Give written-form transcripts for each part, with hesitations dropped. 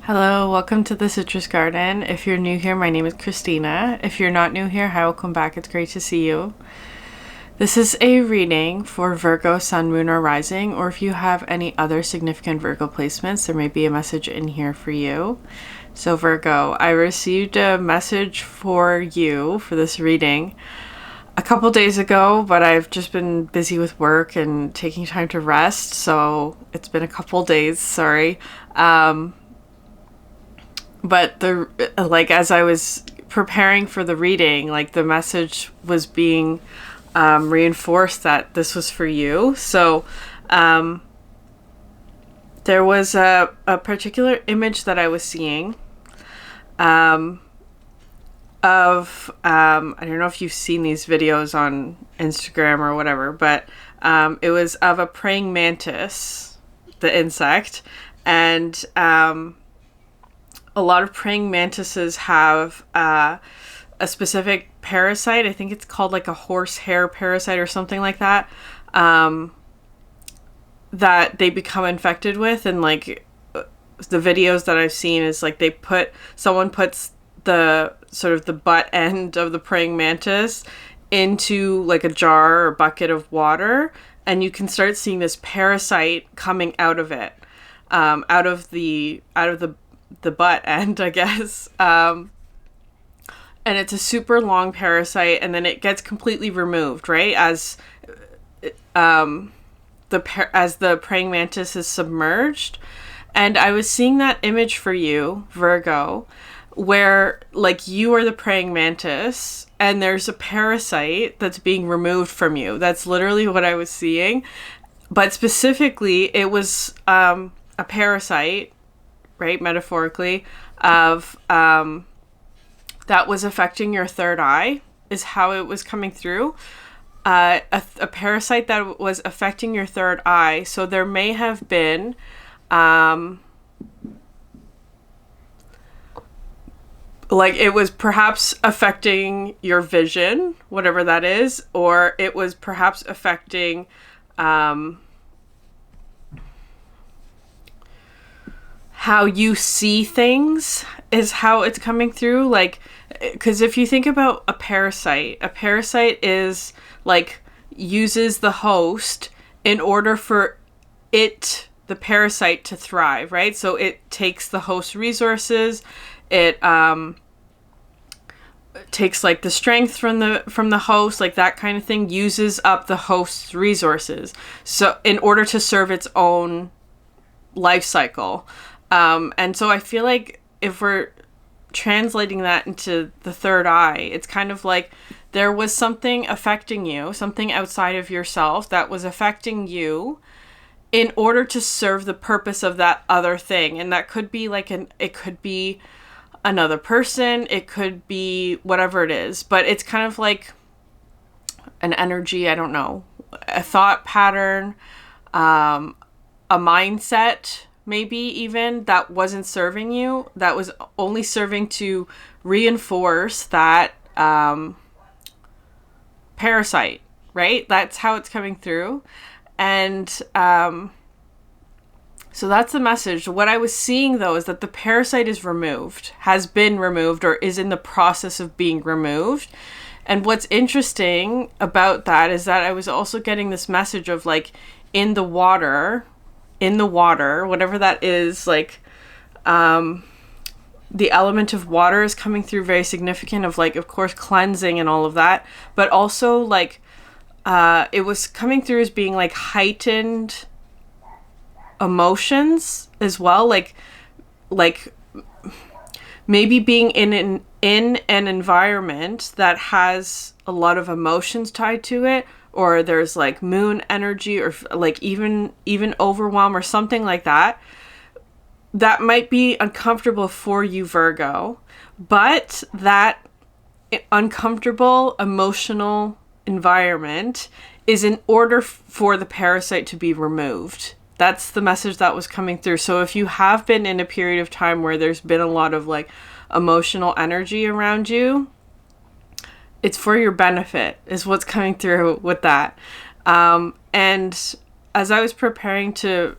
Hello, welcome to the Citrus Garden. If you're new here, my name is Christina. If you're not new here, hi, welcome back. It's great to see you. This is a reading for Virgo, Sun, Moon, or Rising, or if you have any other significant Virgo placements, there may be a message in here for you. So Virgo, I received a message for you for this reading a couple days ago, but I've just been busy with work and taking time to rest, so it's been a couple days, sorry. But as I was preparing for the reading, the message was being reinforced that this was for you. So there was a particular image that I was seeing I don't know if you've seen these videos on Instagram or whatever, but it was of a praying mantis, the insect, and a lot of praying mantises have a specific parasite. I think it's called like a horsehair parasite or something like that, that they become infected with. And the videos that I've seen is someone puts the sort of the butt end of the praying mantis into like a jar or bucket of water, and you can start seeing this parasite coming out of it, out of the butt end, I guess. And it's a super long parasite, and then it gets completely removed, right? As the praying mantis is submerged. And I was seeing that image for you, Virgo, where you are the praying mantis and there's a parasite that's being removed from you. That's literally what I was seeing. But specifically, it was a parasite, right, metaphorically, of that was affecting your third eye, is how it was coming through. A parasite that was affecting your third eye. So there may have been it was perhaps affecting your vision, whatever that is, or it was perhaps affecting how you see things, is how it's coming through. Because if you think about a parasite is uses the host in order for the parasite to thrive, right? So it takes the host resources, it takes the strength from the host, that kind of thing, uses up the host's resources, so in order to serve its own life cycle. And so I feel like if we're translating that into the third eye, it's kind of like there was something affecting you, something outside of yourself that was affecting you in order to serve the purpose of that other thing. And that could be it could be another person, it could be whatever it is, but it's kind of like an energy, I don't know, a thought pattern, a mindset, maybe even, that wasn't serving you, that was only serving to reinforce that parasite, right? That's how it's coming through. And so that's the message. What I was seeing, though, is that the parasite is removed, has been removed, or is in the process of being removed. And what's interesting about that is that I was also getting this message of in the water, whatever that is, the element of water is coming through, very significant, of of course, cleansing and all of that, but also it was coming through as being heightened emotions as well, maybe being in an environment that has a lot of emotions tied to it, or there's moon energy, or even overwhelm or something like that. That might be uncomfortable for you, Virgo, but that uncomfortable emotional environment is in order for the parasite to be removed. That's the message that was coming through. So if you have been in a period of time where there's been a lot of emotional energy around you, it's for your benefit, is what's coming through with that. And as I was preparing to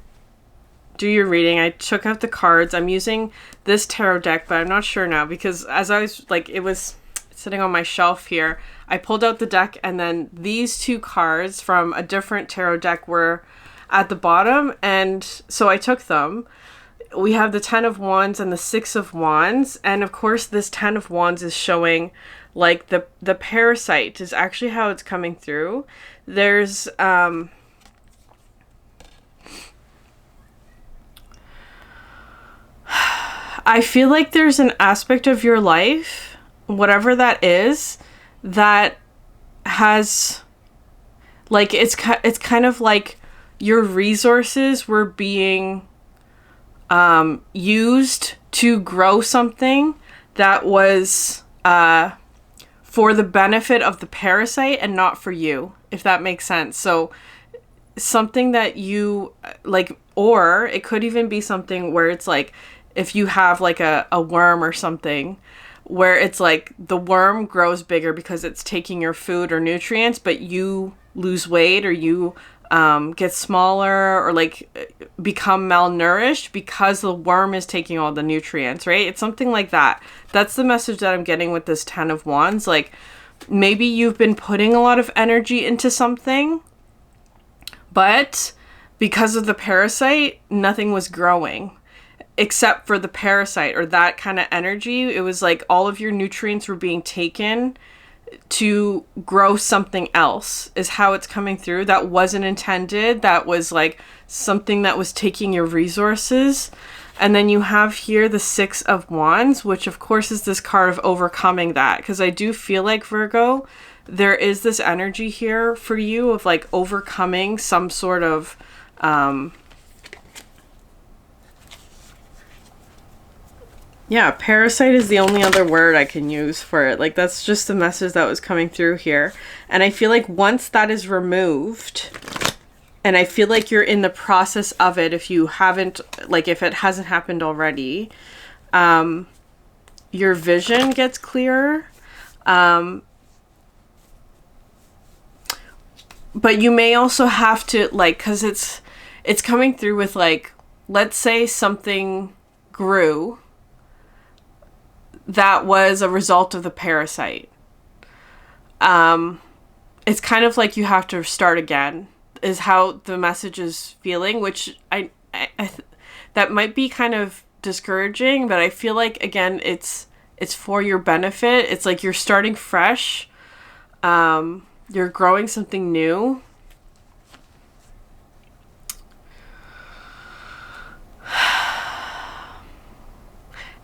do your reading, I took out the cards. I'm using this tarot deck, but I'm not sure now because as I was like, it was sitting on my shelf here, I pulled out the deck and then these two cards from a different tarot deck were at the bottom, and so I took them. We have the 10 of Wands and the 6 of Wands, and of course this 10 of Wands is showing like the parasite is actually how it's coming through. There's I feel like there's an aspect of your life, whatever that is, that has, like, it's kind of like your resources were being used to grow something that was for the benefit of the parasite and not for you, if that makes sense. So something that you like, or it could even be something where it's like, if you have like a worm or something where it's like the worm grows bigger because it's taking your food or nutrients, but you lose weight or you get smaller or like become malnourished because the worm is taking all the nutrients, right? It's something like that. That's the message that I'm getting with this 10 of Wands. Like maybe you've been putting a lot of energy into something, but because of the parasite, nothing was growing. Except for the parasite or that kind of energy. It was like all of your nutrients were being taken to grow something else is how it's coming through. That wasn't intended. That was like something that was taking your resources. And then you have here the 6 of Wands, which of course is this card of overcoming that. Because I do feel like, Virgo, there is this energy here for you of like overcoming some sort of yeah, parasite is the only other word I can use for it. Like, that's just the message that was coming through here. And I feel like once that is removed, and I feel like you're in the process of it, if you haven't, like, if it hasn't happened already, your vision gets clearer. But you may also have to, like, because it's coming through with, like, let's say something grew that was a result of the parasite. It's kind of like you have to start again, is how the message is feeling, which I that might be kind of discouraging, but I feel like, again, it's for your benefit. It's like you're starting fresh. You're growing something new.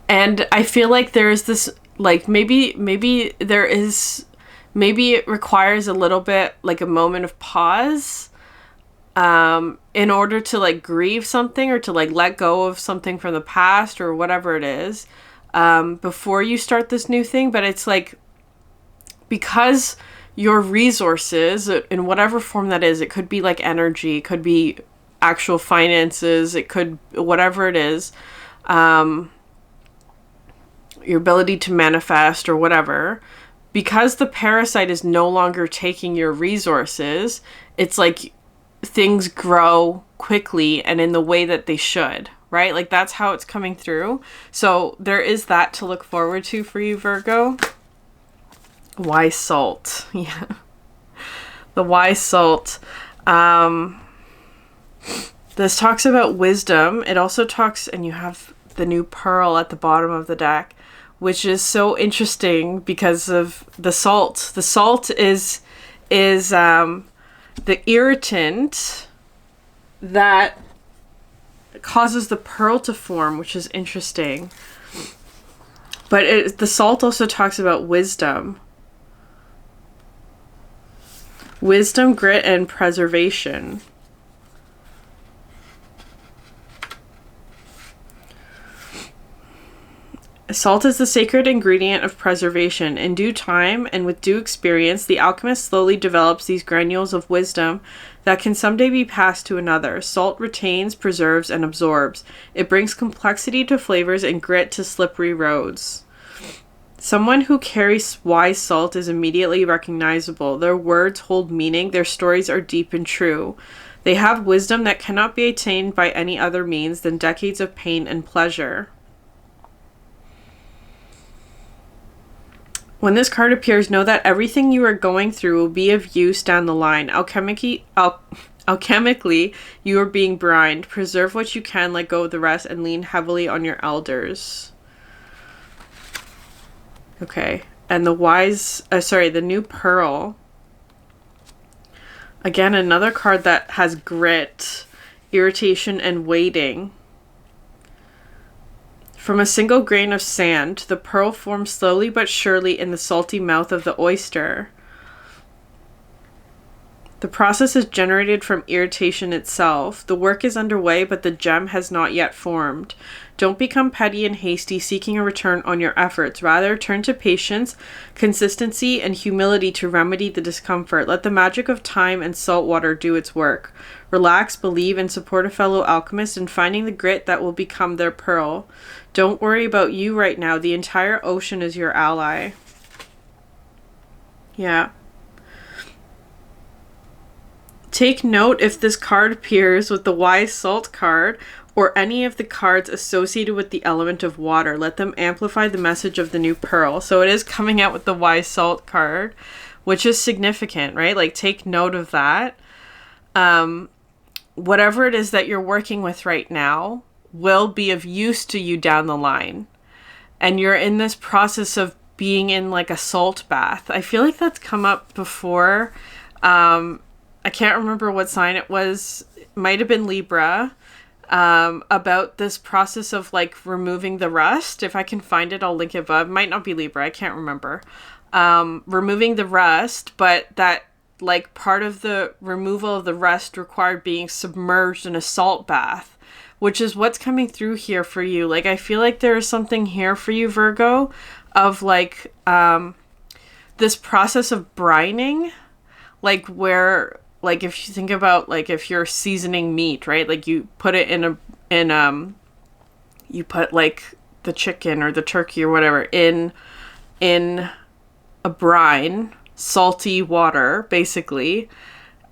And I feel like there is this, like, maybe it requires a little bit, like, a moment of pause, in order to, like, grieve something or to, like, let go of something from the past or whatever it is, before you start this new thing. But it's like, because your resources, in whatever form that is, it could be like energy, it could be actual finances, it could, whatever it is, your ability to manifest or whatever, because the parasite is no longer taking your resources, it's like things grow quickly and in the way that they should, right? Like that's how it's coming through. So there is that to look forward to for you, Virgo. Wise salt. Yeah. The wise salt. This talks about wisdom. It also talks, and you have the new pearl at the bottom of the deck, which is so interesting because of the salt. The salt is the irritant that causes the pearl to form, which is interesting. But the salt also talks about wisdom. Wisdom, grit, and preservation. Salt is the sacred ingredient of preservation. In due time and with due experience, the alchemist slowly develops these granules of wisdom that can someday be passed to another. Salt retains, preserves, and absorbs. It brings complexity to flavors and grit to slippery roads. Someone who carries wise salt is immediately recognizable. Their words hold meaning. Their stories are deep and true. They have wisdom that cannot be attained by any other means than decades of pain and pleasure. When this card appears, know that everything you are going through will be of use down the line. Alchemically, you are being brined. Preserve what you can, let go of the rest, and lean heavily on your elders. Okay. And the new pearl. Again, another card that has grit, irritation, and waiting. From a single grain of sand, the pearl forms slowly but surely in the salty mouth of the oyster. The process is generated from irritation itself. The work is underway, but the gem has not yet formed. Don't become petty and hasty, seeking a return on your efforts. Rather, turn to patience, consistency, and humility to remedy the discomfort. Let the magic of time and salt water do its work. Relax, believe, and support a fellow alchemist in finding the grit that will become their pearl. Don't worry about you right now. The entire ocean is your ally. Yeah. Take note if this card appears with the Wise Salt card or any of the cards associated with the element of water. Let them amplify the message of the new pearl. So it is coming out with the Wise Salt card, which is significant, right? Like, take note of that. Whatever it is that you're working with right now will be of use to you down the line. And you're in this process of being in like a salt bath. I feel like that's come up before. I can't remember what sign it was. It might have been Libra. About this process of like removing the rust. If I can find it, I'll link it above. Might not be Libra. I can't remember. Removing the rust, but that like part of the removal of the rust required being submerged in a salt bath, which is what's coming through here for you. Like, I feel like there is something here for you, Virgo, of like this process of brining, like where, like if you think about like if you're seasoning meat, right? Like you put it you put like the chicken or the turkey or whatever in a brine, salty water, basically,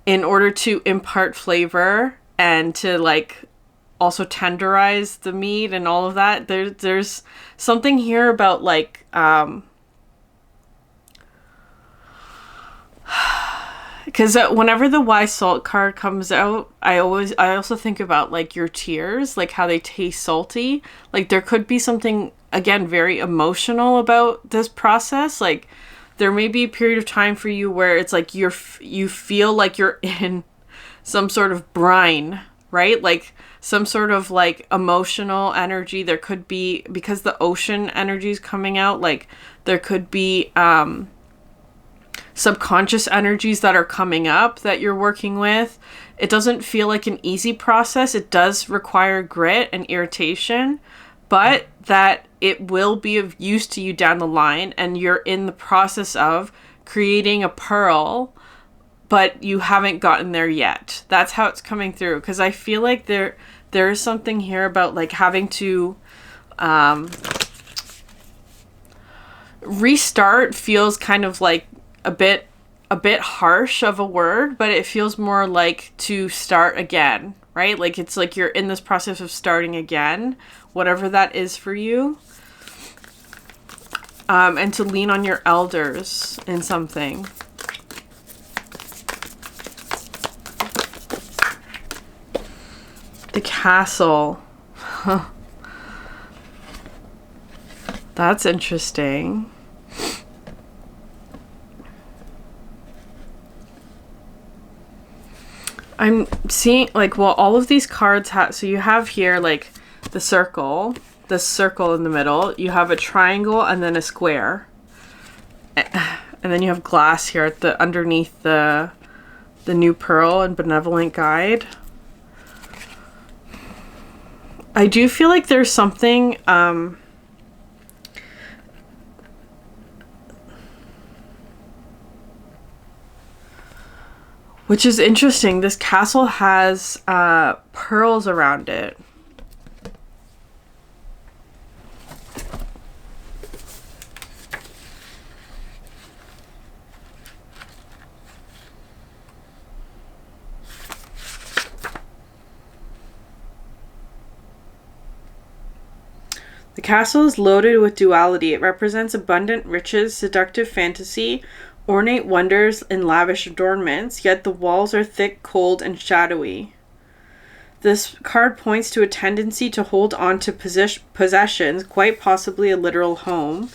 in order to impart flavor and to like also tenderize the meat and all of that. There's something here about like because whenever the Wise Salt card comes out, I also think about like your tears, like how they taste salty. Like there could be something, again, very emotional about this process. Like there may be a period of time for you where it's like you feel like you're in some sort of brine, right? Like some sort of like emotional energy. There could be, because the ocean energy is coming out, like there could be subconscious energies that are coming up that you're working with. It doesn't feel like an easy process. It does require grit and irritation, but that it will be of use to you down the line, and you're in the process of creating a pearl, but you haven't gotten there yet. That's how it's coming through, because I feel like there is something here about like having to restart. Feels kind of like a bit harsh of a word, but it feels more like to start again, right? Like it's like you're in this process of starting again, whatever that is for you. And to lean on your elders in something. The Castle. Huh. That's interesting. I'm seeing, like, well, all of these cards have, so you have here, like, the circle in the middle. You have a triangle and then a square. And then you have glass here at the, underneath the new pearl and benevolent guide. I do feel like there's something, which is interesting. This castle has pearls around it. castle is loaded with duality. It represents abundant riches, seductive fantasy, ornate wonders, and lavish adornments, yet the walls are thick, cold, and shadowy. This card points to a tendency to hold on to possessions, quite possibly a literal home,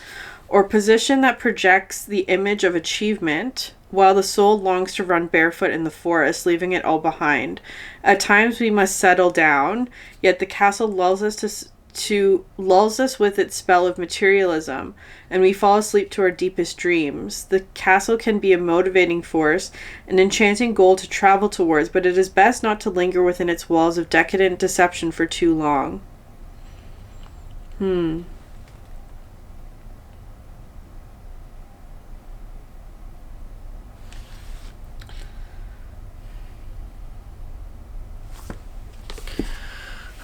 or position that projects the image of achievement, while the soul longs to run barefoot in the forest, leaving it all behind. At times we must settle down, yet the castle lulls us with its spell of materialism, and we fall asleep to our deepest dreams. The castle can be a motivating force, an enchanting goal to travel towards, but it is best not to linger within its walls of decadent deception for too long.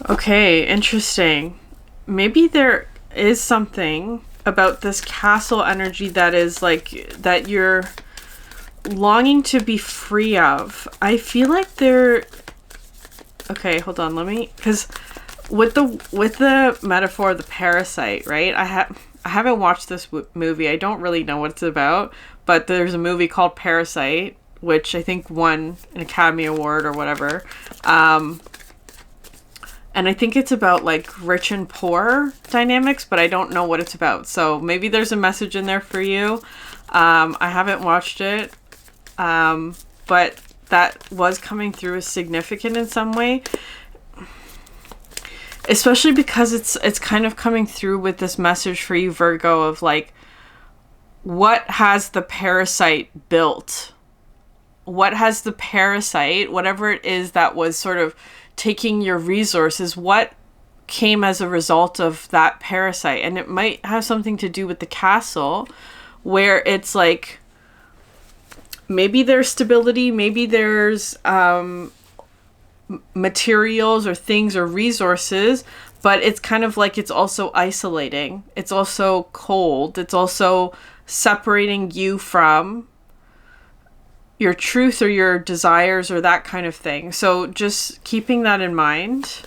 Okay, interesting. Maybe there is something about this castle energy that is like that you're longing to be free of. I feel like there. Okay, hold on. Because with the metaphor of the parasite, right? I haven't watched this movie. I don't really know what it's about, but there's a movie called Parasite, which I think won an Academy Award or whatever. And I think it's about like rich and poor dynamics, but I don't know what it's about. So maybe there's a message in there for you. I haven't watched it, but that was coming through as significant in some way. Especially because it's kind of coming through with this message for you, Virgo, of like, what has the parasite built? What has the parasite, whatever it is that was sort of taking your resources, what came as a result of that parasite? And it might have something to do with the castle, where it's like, maybe there's stability, maybe there's materials or things or resources, but it's kind of like it's also isolating. It's also cold. It's also separating you from your truth or your desires or that kind of thing. So just keeping that in mind.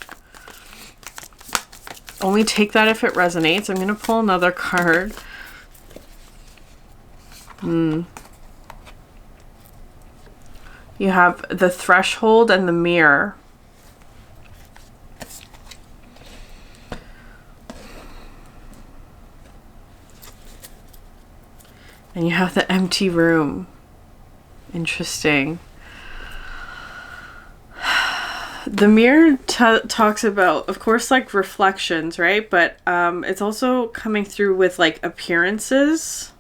Only take that if it resonates. I'm going to pull another card. You have the threshold and the mirror. And you have the empty room. Interesting. The mirror talks about, of course, like reflections, right? But it's also coming through with like appearances.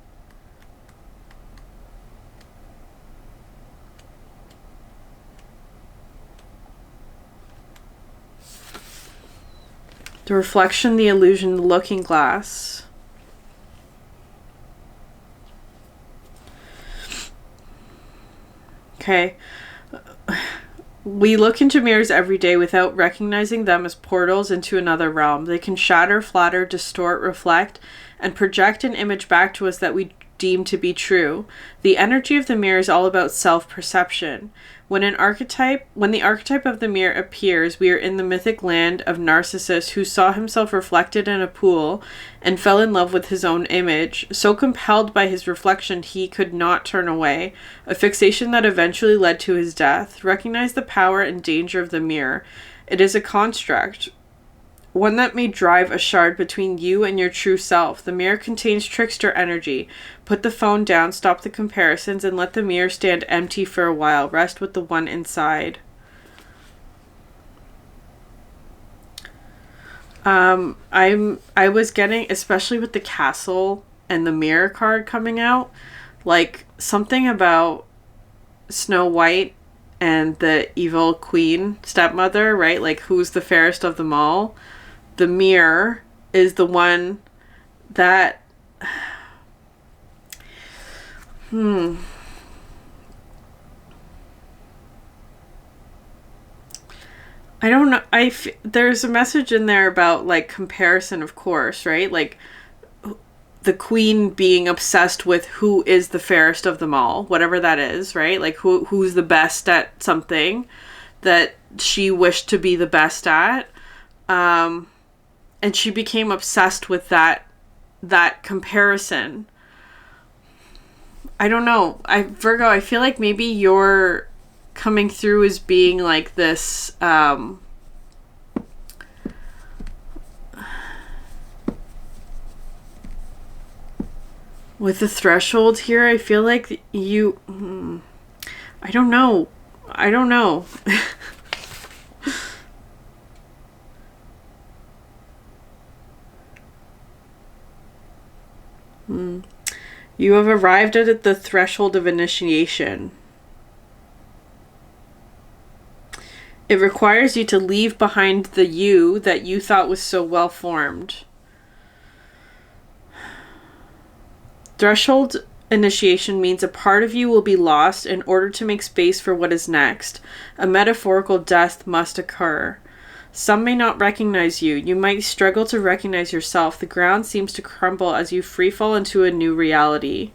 The reflection, the illusion, the looking glass. Okay. We look into mirrors every day without recognizing them as portals into another realm. They can shatter, flatter, distort, reflect, and project an image back to us that we deem to be true. The energy of the mirror is all about self-perception. When the archetype of the mirror appears, we are in the mythic land of Narcissus, who saw himself reflected in a pool and fell in love with his own image. So compelled by his reflection, he could not turn away, a fixation that eventually led to his death. Recognize the power and danger of the mirror. It is a construct, one that may drive a shard between you and your true self. The mirror contains trickster energy. Put the phone down, stop the comparisons, and let the mirror stand empty for a while. Rest with the one inside. I was getting, especially with the castle and the mirror card coming out, like something about Snow White and the evil queen stepmother, right? Like, who's the fairest of them all? The mirror is the one that I don't know. There's a message in there about like comparison, of course, right? Like the queen being obsessed with who is the fairest of them all, whatever that is, right? Like who's the best at something that she wished to be the best at. and she became obsessed with that comparison. I don't know. Virgo, I feel like maybe you're coming through as being like this, with the threshold here, I feel like you, I don't know. You have arrived at the threshold of initiation. It requires you to leave behind the you that you thought was so well formed. Threshold initiation means a part of you will be lost in order to make space for what is next. A metaphorical death must occur. Some may not recognize you. You might struggle to recognize yourself. The ground seems to crumble as you freefall into a new reality.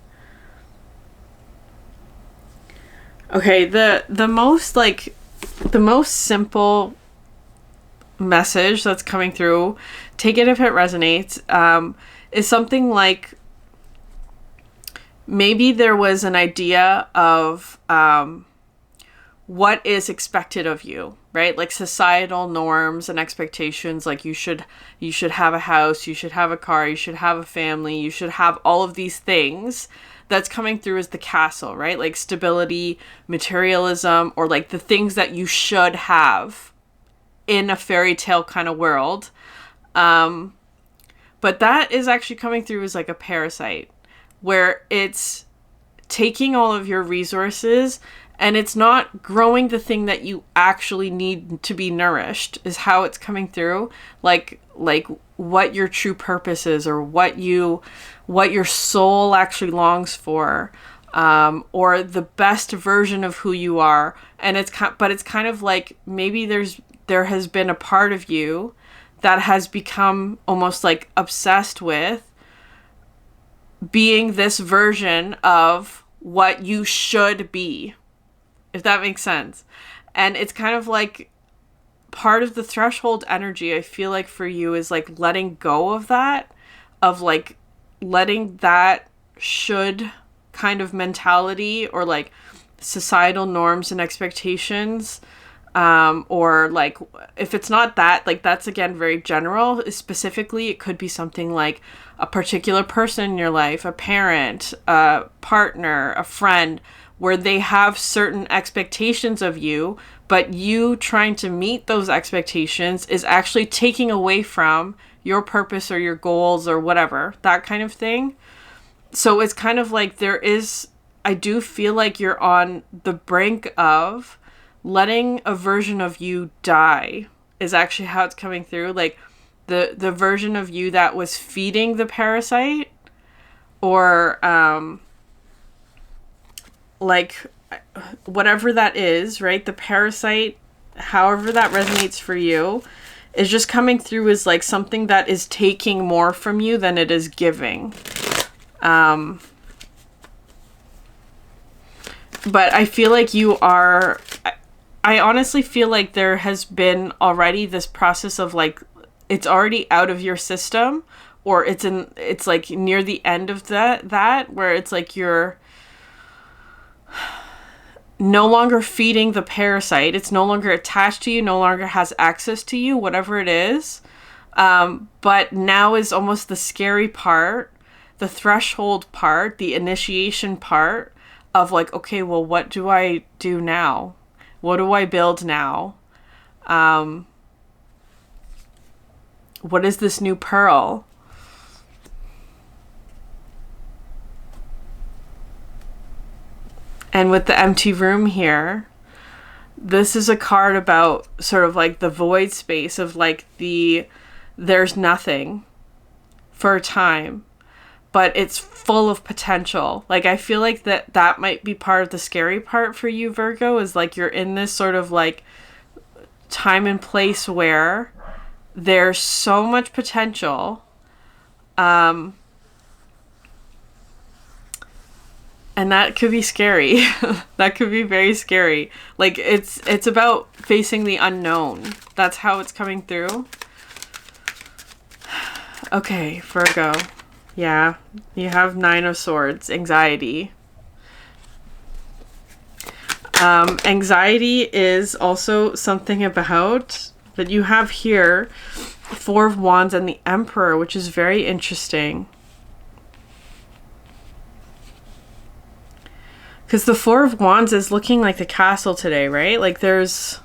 Okay, the most simple message that's coming through, take it if it resonates, is something like, maybe there was an idea of what is expected of you, right? Like societal norms and expectations, like you should have a house, you should have a car, you should have a family, you should have all of these things. That's coming through as the castle, right? Like stability, materialism, or like the things that you should have in a fairy tale kind of world. But that is actually coming through as like a parasite, where it's taking all of your resources and it's not growing the thing that you actually need to be nourished, is how it's coming through. Like what your true purpose is, or what your soul actually longs for, or the best version of who you are. And it's kind of like, maybe there has been a part of you that has become almost like obsessed with being this version of what you should be, if that makes sense. And it's kind of like part of the threshold energy, I feel like for you, is like letting go of that, of like letting that should kind of mentality, or like societal norms and expectations, or like, if it's not that, like that's again very general. Specifically, it could be something like a particular person in your life, a parent, a partner, a friend, where they have certain expectations of you, but you trying to meet those expectations is actually taking away from your purpose or your goals or whatever, that kind of thing. So it's kind of like I do feel like you're on the brink of letting a version of you die, is actually how it's coming through. Like the version of you that was feeding the parasite, or like whatever that is, right? The parasite, however that resonates for you, is just coming through as like something that is taking more from you than it is giving. But I feel like I honestly feel like there has been already this process of like, it's already out of your system, or it's like near the end of that where it's like you're no longer feeding the parasite. It's no longer attached to you, no longer has access to you, whatever it is. But now is almost the scary part, the threshold part, the initiation part of like, okay, well, what do I do now? What do I build now? What is this new pearl? And with the empty room here, this is a card about sort of like the void space of like there's nothing for a time, but it's full of potential. Like, I feel like that might be part of the scary part for you, Virgo, is like you're in this sort of like time and place where there's so much potential, and that could be scary. That could be very scary. Like, it's about facing the unknown. That's how it's coming through. Okay, Virgo. Yeah, you have 9 of Swords, anxiety. Anxiety is also something about, but you have here 4 of Wands and the Emperor, which is very interesting. Because the 4 of Wands is looking like the Castle today, right? Like there's...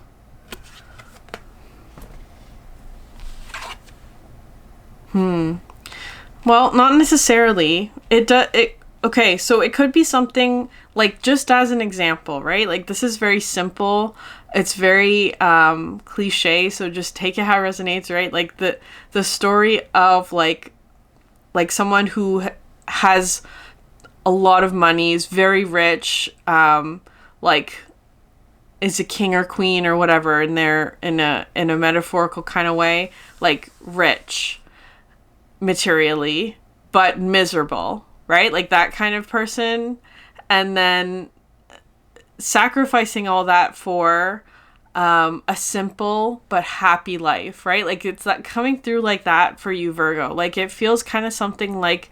Well, not necessarily. Okay, so it could be something like, just as an example, right? Like this is very simple. It's very cliche, so just take it how it resonates, right? Like the story of like someone who has a lot of money, is very rich, like is a king or queen or whatever, and they're in a metaphorical kind of way, like rich materially, but miserable, right? Like that kind of person. And then sacrificing all that for a simple but happy life, right? Like it's that coming through like that for you, Virgo. Like it feels kind of something like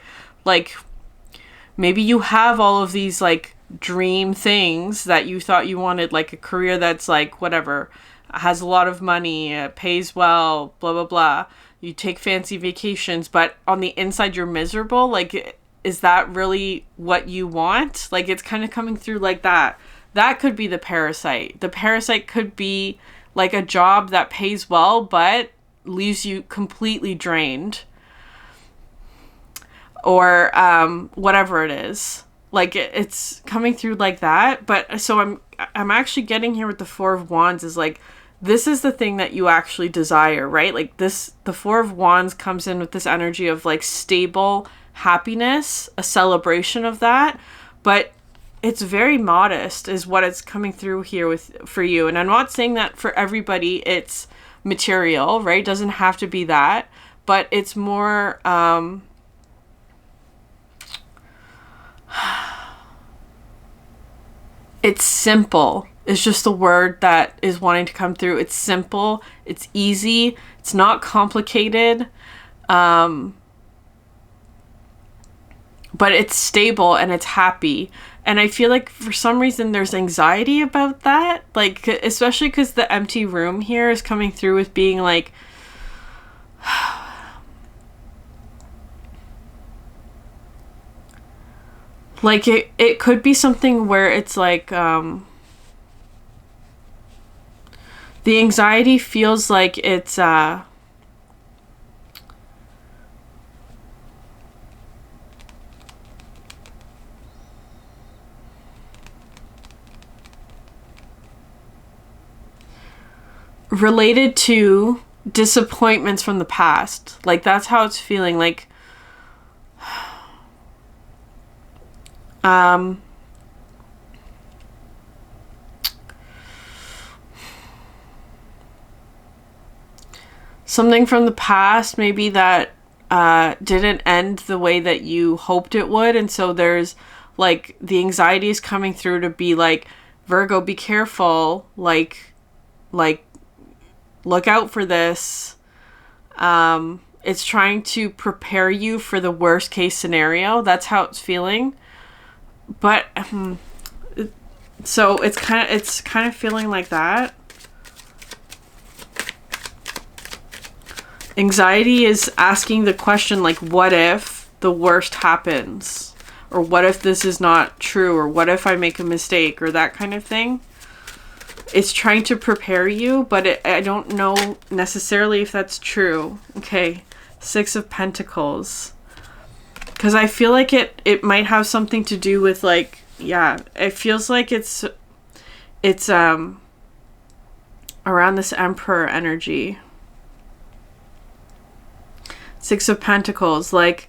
maybe you have all of these like dream things that you thought you wanted, like a career that's like whatever, has a lot of money, pays well, blah blah blah. You take fancy vacations, but on the inside you're miserable. Like, is that really what you want? Like, it's kind of coming through like that. That could be the parasite. The parasite could be like a job that pays well, but leaves you completely drained. Or whatever it is. Like, it's coming through like that. But so I'm actually getting here with the 4 of Wands is like, this is the thing that you actually desire, right? Like this, the 4 of Wands comes in with this energy of like stable happiness, a celebration of that, but it's very modest is what it's coming through here for you. And I'm not saying that for everybody it's material, right? It doesn't have to be that, but it's more, it's simple. It's just the word that is wanting to come through. It's simple. It's easy. It's not complicated. But it's stable and it's happy. And I feel like for some reason there's anxiety about that. Like, especially because the empty room here is coming through with being like... like, it could be something where it's like... the anxiety feels like it's related to disappointments from the past. Like that's how it's feeling. Like something from the past, maybe that didn't end the way that you hoped it would. And so there's like the anxiety is coming through to be like, Virgo, be careful. Like look out for this. It's trying to prepare you for the worst case scenario. That's how it's feeling. But so it's kind of feeling like that. Anxiety is asking the question, like, what if the worst happens? Or what if this is not true? Or what if I make a mistake? Or that kind of thing. It's trying to prepare you, but I don't know necessarily if that's true. Okay, 6 of Pentacles. Because I feel like it might have something to do with, like, yeah, it feels like it's around this Emperor energy. 6 of Pentacles, like,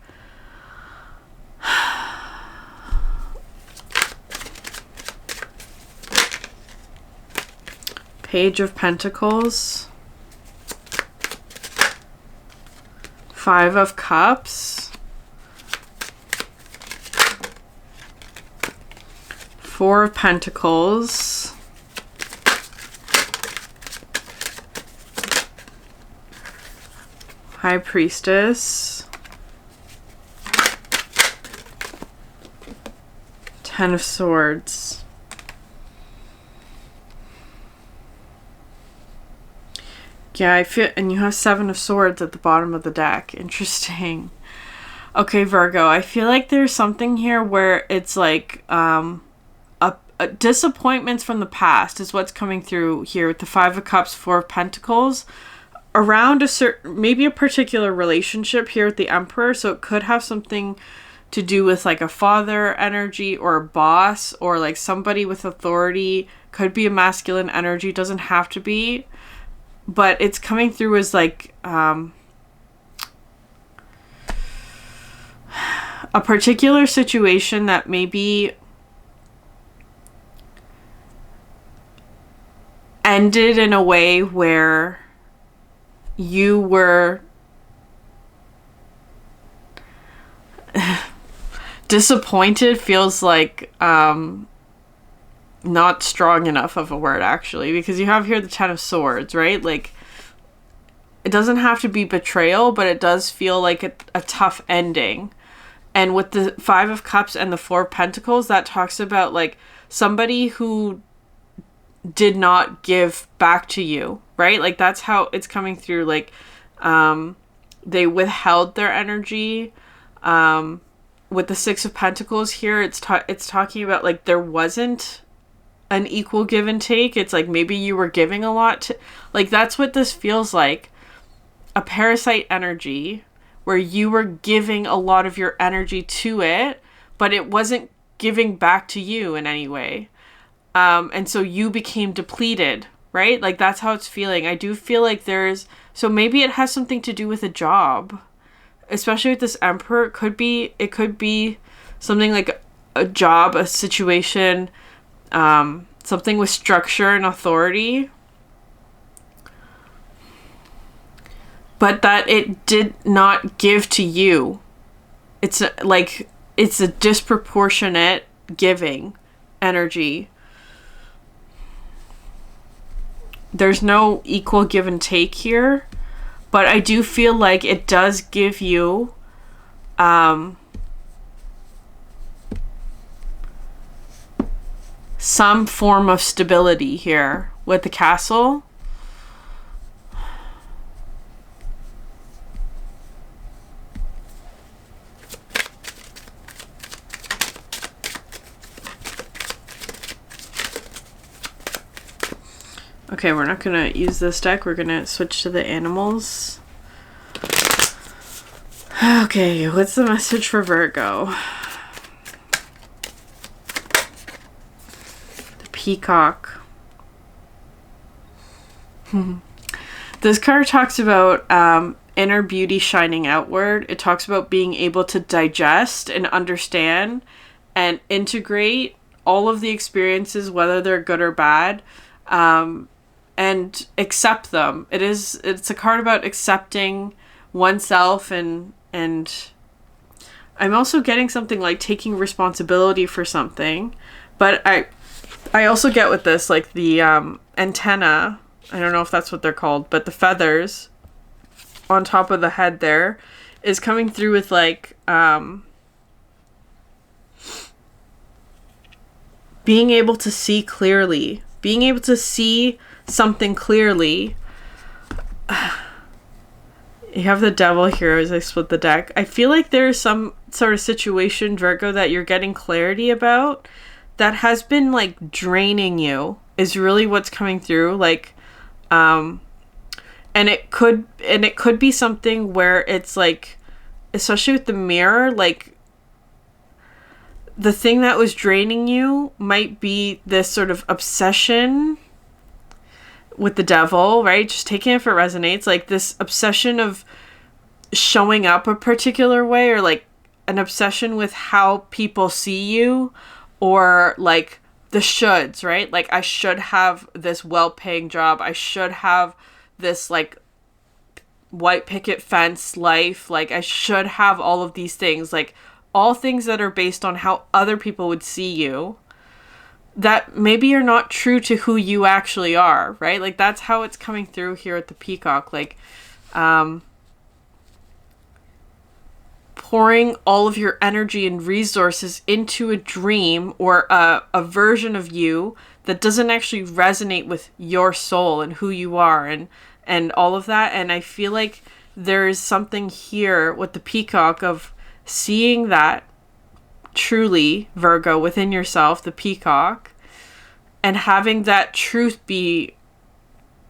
Page of Pentacles, 5 of Cups, 4 of Pentacles, High Priestess, Ten of Swords. Yeah, I feel, and you have Seven of Swords at the bottom of the deck. Interesting. Okay, Virgo, I feel like there's something here where it's like a disappointments from the past is what's coming through here with the Five of Cups, Four of Pentacles, around a certain, maybe a particular relationship here with the Emperor. So it could have something to do with like a father energy or a boss or like somebody with authority. Could be a masculine energy, doesn't have to be, but it's coming through as like a particular situation that maybe ended in a way where you were disappointed. Feels like not strong enough of a word, actually, because you have here the Ten of Swords, right? Like, it doesn't have to be betrayal, but it does feel like a tough ending. And with the Five of Cups and the Four of Pentacles, that talks about like somebody who did not give back to you, right? Like, that's how it's coming through. Like, they withheld their energy. With the Six of Pentacles here, it's talking about like there wasn't an equal give and take. It's like maybe you were giving a lot to, like, that's what this feels like. A parasite energy where you were giving a lot of your energy to it, but it wasn't giving back to you in any way. And so you became depleted, right? Like, that's how it's feeling. I do feel like so maybe it has something to do with a job, especially with this Emperor. It could be something like a job, a situation, something with structure and authority, but that it did not give to you. It's a disproportionate giving energy. There's no equal give and take here, but I do feel like it does give you some form of stability here with the Castle. Okay, we're not going to use this deck. We're going to switch to the animals. Okay, what's the message for Virgo? The Peacock. This card talks about inner beauty shining outward. It talks about being able to digest and understand and integrate all of the experiences, whether they're good or bad. And accept them. It's a card about accepting oneself and I'm also getting something like taking responsibility for something. But I also get with this, like the antenna, I don't know if that's what they're called, but the feathers on top of the head there is coming through with like being able to see clearly, being able to see something clearly. You have the Devil here as I split the deck. I feel like there's some sort of situation, Virgo, that you're getting clarity about that has been like draining you, is really what's coming through. Like, and it could be something where it's like, especially with the Mirror, like the thing that was draining you might be this sort of obsession with the Devil, right? Just taking it if it resonates, like this obsession of showing up a particular way, or like an obsession with how people see you, or like the shoulds, right? Like, I should have this well-paying job. I should have this like white picket fence life. Like, I should have all of these things, like all things that are based on how other people would see you, that maybe are not true to who you actually are, right? Like, that's how it's coming through here at the Peacock. Like, pouring all of your energy and resources into a dream or a version of you that doesn't actually resonate with your soul and who you are and all of that. And I feel like there's something here with the peacock of seeing that truly, Virgo, within yourself, the peacock, and having that truth be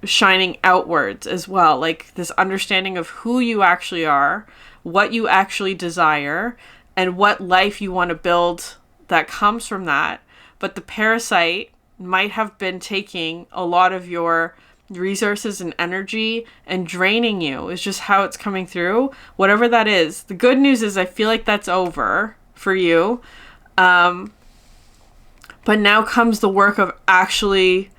shining outwards as well. Like this understanding of who you actually are, what you actually desire, and what life you want to build that comes from that. But the parasite might have been taking a lot of your resources and energy and draining you. Is just how it's coming through. Whatever that is. The good news is I feel like that's over for you. But now comes the work of actually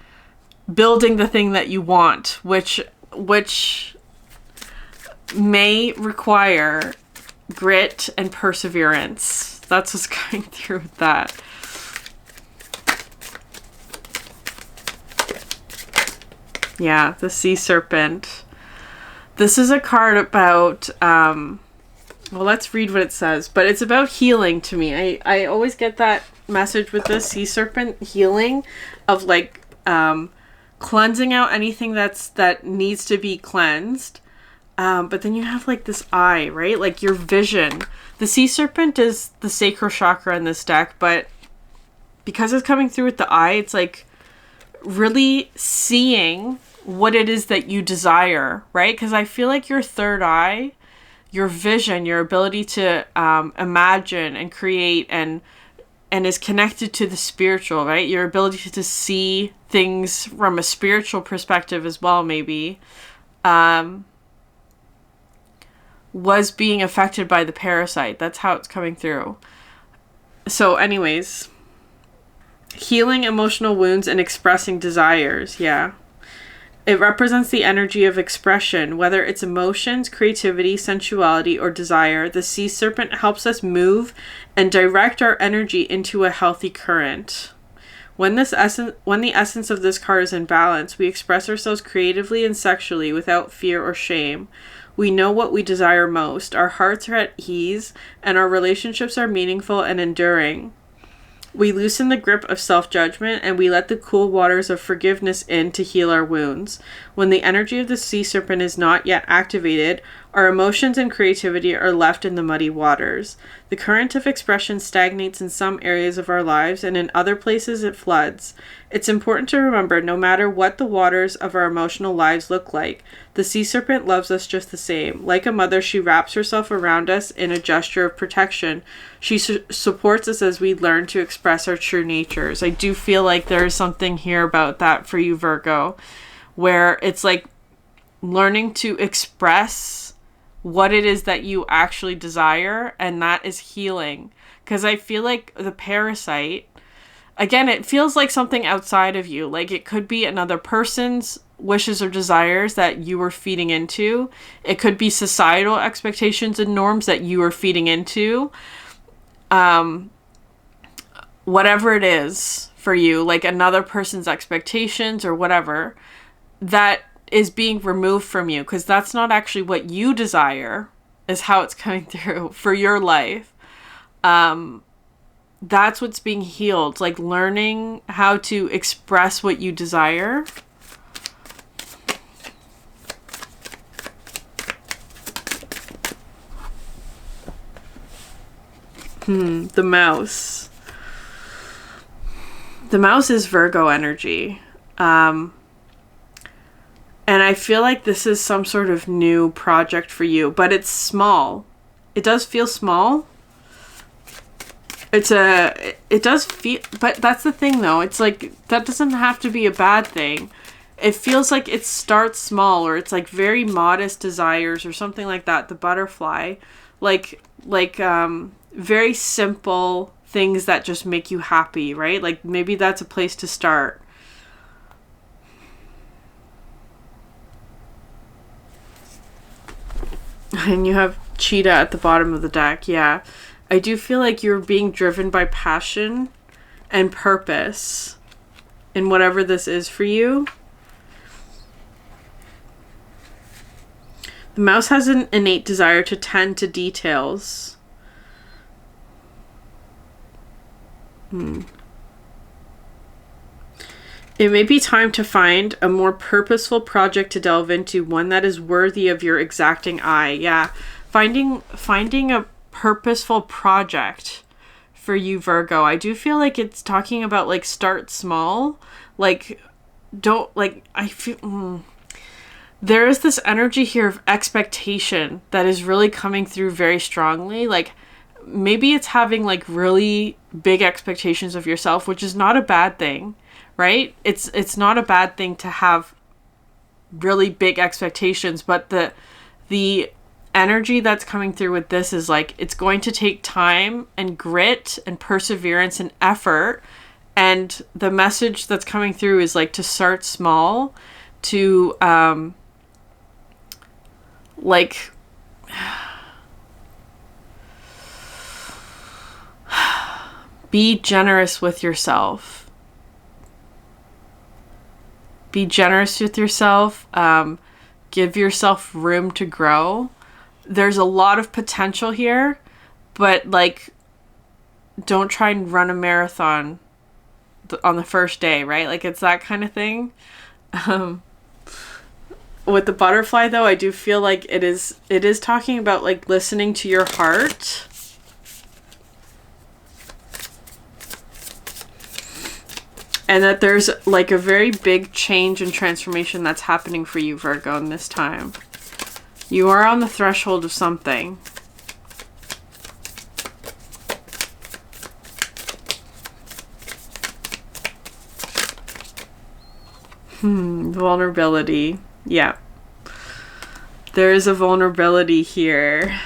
building the thing that you want, which may require grit and perseverance. That's what's going through with that. Yeah, the sea serpent. This is a card about, well, let's read what it says. But it's about healing to me. I always get that message with the sea serpent, healing, of like cleansing out anything that needs to be cleansed. But then you have like this eye, right? Like your vision. The sea serpent is the sacral chakra in this deck, but because it's coming through with the eye, it's like really seeing what it is that you desire, right? Because I feel like your third eye, your vision, your ability to imagine and create and is connected to the spiritual, right? Your ability to see things from a spiritual perspective as well, maybe, was being affected by the parasite. That's how it's coming through. So anyways, healing emotional wounds and expressing desires. Yeah. It represents the energy of expression, whether it's emotions, creativity, sensuality, or desire. The sea serpent helps us move and direct our energy into a healthy current. When the essence of this card is in balance, we express ourselves creatively and sexually without fear or shame. We know what we desire most. Our hearts are at ease, and our relationships are meaningful and enduring. We loosen the grip of self-judgment, and we let the cool waters of forgiveness in to heal our wounds. When the energy of the sea serpent is not yet activated, our emotions and creativity are left in the muddy waters. The current of expression stagnates in some areas of our lives, and in other places it floods. It's important to remember, no matter what the waters of our emotional lives look like, the sea serpent loves us just the same. Like a mother, she wraps herself around us in a gesture of protection. She supports us as we learn to express our true natures. I do feel like there is something here about that for you, Virgo, where it's like learning to express what it is that you actually desire, and that is healing. Because I feel like the parasite, again, it feels like something outside of you. Like it could be another person's wishes or desires that you were feeding into. It could be societal expectations and norms that you were feeding into. Whatever it is for you, like another person's expectations or whatever, that is being removed from you, because that's not actually what you desire, is how it's coming through for your life. That's what's being healed, like learning how to express what you desire. The mouse. The mouse is Virgo energy. And I feel like this is some sort of new project for you, but it's small. It does feel small. It does feel, but that's the thing though. It's like, that doesn't have to be a bad thing. It feels like it starts small, or it's like very modest desires or something like that. The butterfly, like very simple things that just make you happy, right? Like maybe that's a place to start. And you have cheetah at the bottom of the deck. Yeah. I do feel like you're being driven by passion and purpose in whatever this is for you. The mouse has an innate desire to tend to details. It may be time to find a more purposeful project to delve into, one that is worthy of your exacting eye. Yeah. Finding a purposeful project for you, Virgo. I do feel like it's talking about like start small. Like don't like I feel there is this energy here of expectation that is really coming through very strongly. Like maybe it's having like really big expectations of yourself, which is not a bad thing. Right? It's not a bad thing to have really big expectations, but the energy that's coming through with this is like it's going to take time and grit and perseverance and effort, and the message that's coming through is like to start small, to like be generous with yourself. Be generous with yourself. Give yourself room to grow. There's a lot of potential here, but like, don't try and run a marathon on the first day, right? Like it's that kind of thing. With the butterfly though, I do feel like it is talking about like listening to your heart. And that there's like a very big change and transformation that's happening for you, Virgo, in this time. You are on the threshold of something. Vulnerability. Yeah. There is a vulnerability here.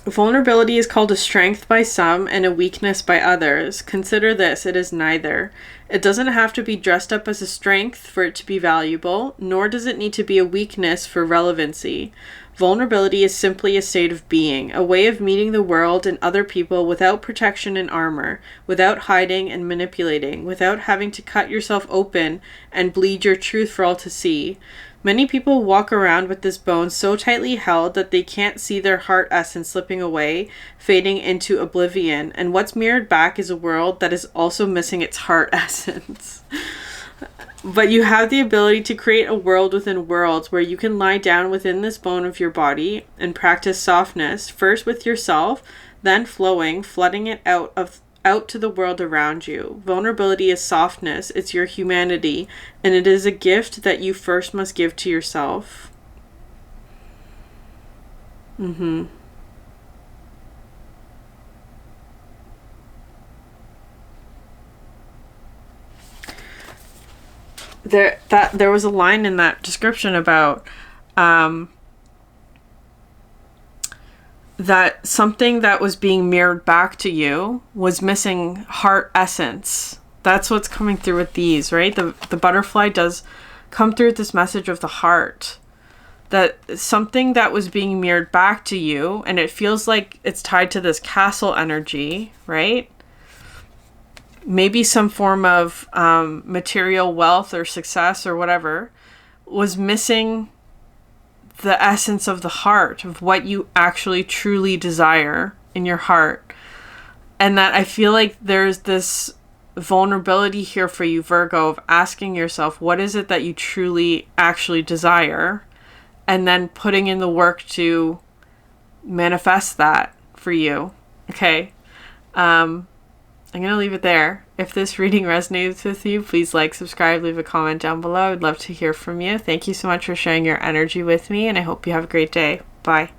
Vulnerability is called a strength by some and a weakness by others. Consider this, it is neither. It doesn't have to be dressed up as a strength for it to be valuable, nor does it need to be a weakness for relevancy. Vulnerability is simply a state of being, a way of meeting the world and other people without protection and armor, without hiding and manipulating, without having to cut yourself open and bleed your truth for all to see. Many people walk around with this bone so tightly held that they can't see their heart essence slipping away, fading into oblivion, and what's mirrored back is a world that is also missing its heart essence. But you have the ability to create a world within worlds where you can lie down within this bone of your body and practice softness, first with yourself, then flowing, flooding it out to the world around you. Vulnerability is softness, it's your humanity, and it is a gift that you first must give to yourself. There was a line in that description about that something that was being mirrored back to you was missing heart essence. That's what's coming through with these, right? The butterfly does come through with this message of the heart. That something that was being mirrored back to you, and it feels like it's tied to this castle energy, right? Maybe some form of material wealth or success or whatever, was missing the essence of the heart, of what you actually truly desire in your heart. And that I feel like there's this vulnerability here for you, Virgo, of asking yourself, what is it that you truly actually desire? And then putting in the work to manifest that for you. Okay. I'm going to leave it there. If this reading resonates with you, please like, subscribe, leave a comment down below. I'd love to hear from you. Thank you so much for sharing your energy with me, and I hope you have a great day. Bye.